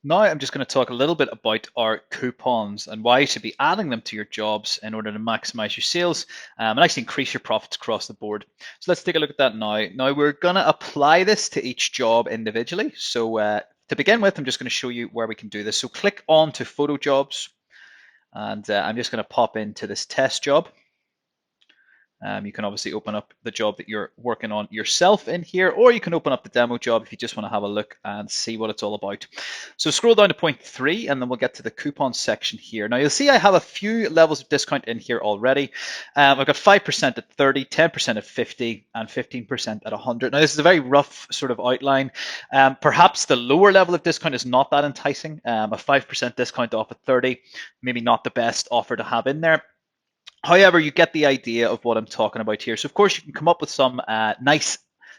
Now I'm just going to talk a little bit about our coupons and why you should be adding them to your jobs in order to maximize your sales and actually increase your profits across the board. So let's take a look at that now. Now we're going to apply this to each job individually. So to begin with, I'm just going to show you where we can do this. So click on to photo jobs, and I'm just going to pop into this test job. You can obviously open up the job that you're working on yourself in here, or you can open up the demo job if you just want to have a look and see what it's all about. So scroll down to point 3, and then we'll get to the coupon section here. Now you'll see I have a few levels of discount in here already. I've got 5% at 30, 10% at 50, and 15% at 100. Now this is a very rough sort of outline. Perhaps the lower level of discount is not that enticing. A 5% discount off at 30, maybe not the best offer to have in there. However, you get the idea of what I'm talking about here. So, of course, you can come up with some nice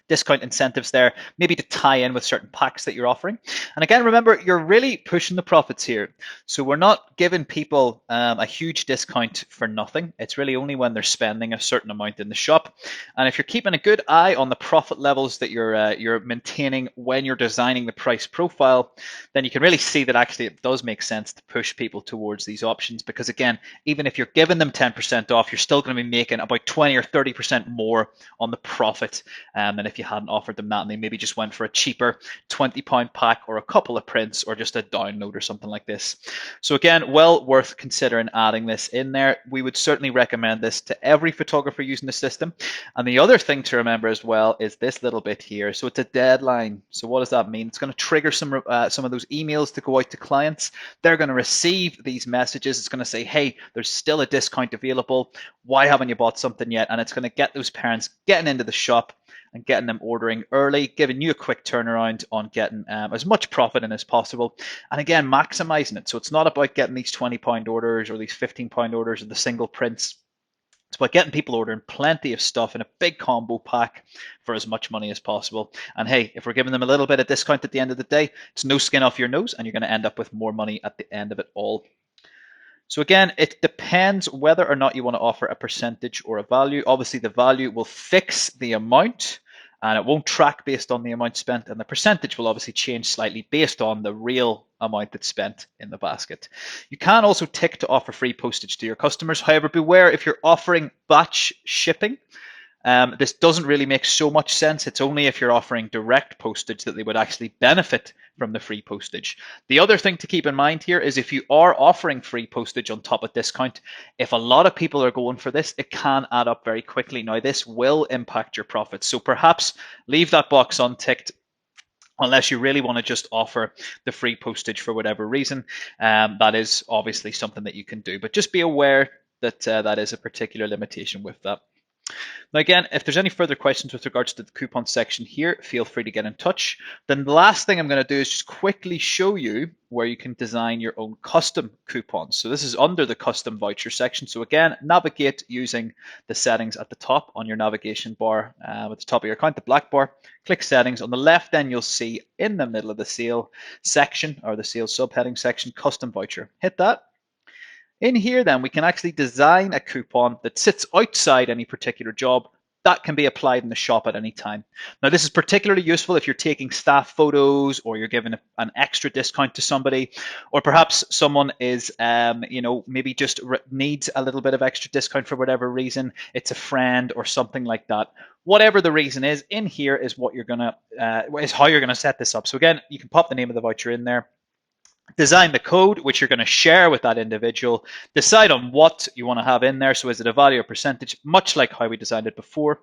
discount incentives there, maybe to tie in with certain packs that you're offering. And again, remember, you're really pushing the profits here. So we're not giving people a huge discount for nothing. It's really only when they're spending a certain amount in the shop. And if you're keeping a good eye on the profit levels that you're maintaining when you're designing the price profile, then you can really see that actually it does make sense to push people towards these options. Because again, even if you're giving them 10% off, you're still going to be making about 20 or 30% more on the profit than if you hadn't offered them that and they maybe just went for a cheaper £20 pack or a couple of prints or just a download or something like this. So again, well worth considering adding this in there. We would certainly recommend this to every photographer using the system. And the other thing to remember as well is this little bit here. So it's a deadline. So what does that mean? It's going to trigger some of those emails to go out to clients. They're going to receive these messages. It's going to say, hey, there's still a discount available. Why haven't you bought something yet? And it's going to get those parents getting into the shop and getting them ordering early, giving you a quick turnaround on getting as much profit in as possible. And again, maximizing it. So it's not about getting these £20 orders or these £15 orders or the single prints. It's about getting people ordering plenty of stuff in a big combo pack for as much money as possible. And hey, if we're giving them a little bit of discount at the end of the day, it's no skin off your nose and you're going to end up with more money at the end of it all. So again, it depends whether or not you want to offer a percentage or a value. Obviously, the value will fix the amount and it won't track based on the amount spent. And the percentage will obviously change slightly based on the real amount that's spent in the basket. You can also tick to offer free postage to your customers. However, beware if you're offering batch shipping. This doesn't really make so much sense. It's only if you're offering direct postage that they would actually benefit from the free postage. The other thing to keep in mind here is if you are offering free postage on top of discount, if a lot of people are going for this, it can add up very quickly. Now, this will impact your profits. So perhaps leave that box unticked unless you really want to just offer the free postage for whatever reason. That is obviously something that you can do. But just be aware that that is a particular limitation with that. Now again, if there's any further questions with regards to the coupon section here, feel free to get in touch. Then the last thing I'm going to do is just quickly show you where you can design your own custom coupons. So this is under the custom voucher section. So again, navigate using the settings at the top on your navigation bar at the top of your account, the black bar. Click settings. On the left then you'll see in the middle of the sale section or the sales subheading section, custom voucher. Hit that. In here then we can actually design a coupon that sits outside any particular job that can be applied in the shop at any time. Now this is particularly useful if you're taking staff photos or you're giving an extra discount to somebody, or perhaps someone is maybe just needs a little bit of extra discount for whatever reason. It's a friend or something like that. Whatever the reason is, in here is what you're gonna is how you're gonna set this up. So again, you can pop the name of the voucher in there. Design the code, which you're going to share with that individual. Decide on what you want to have in there. So is it a value or percentage, much like how we designed it before.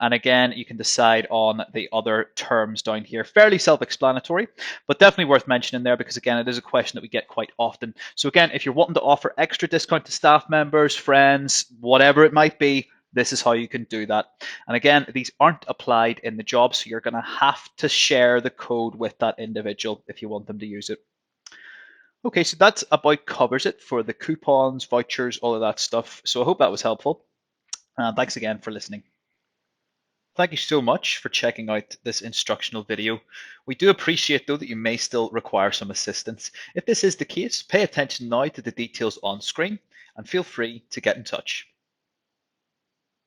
And again, you can decide on the other terms down here. Fairly self-explanatory, but definitely worth mentioning there because, again, it is a question that we get quite often. So again, if you're wanting to offer extra discount to staff members, friends, whatever it might be, this is how you can do that. And again, these aren't applied in the job, so you're going to have to share the code with that individual if you want them to use it. Okay, so that's about covers it for the coupons, vouchers, all of that stuff. So I hope that was helpful. Thanks again for listening. Thank you so much for checking out this instructional video. We do appreciate though that you may still require some assistance. If this is the case, pay attention now to the details on screen and feel free to get in touch.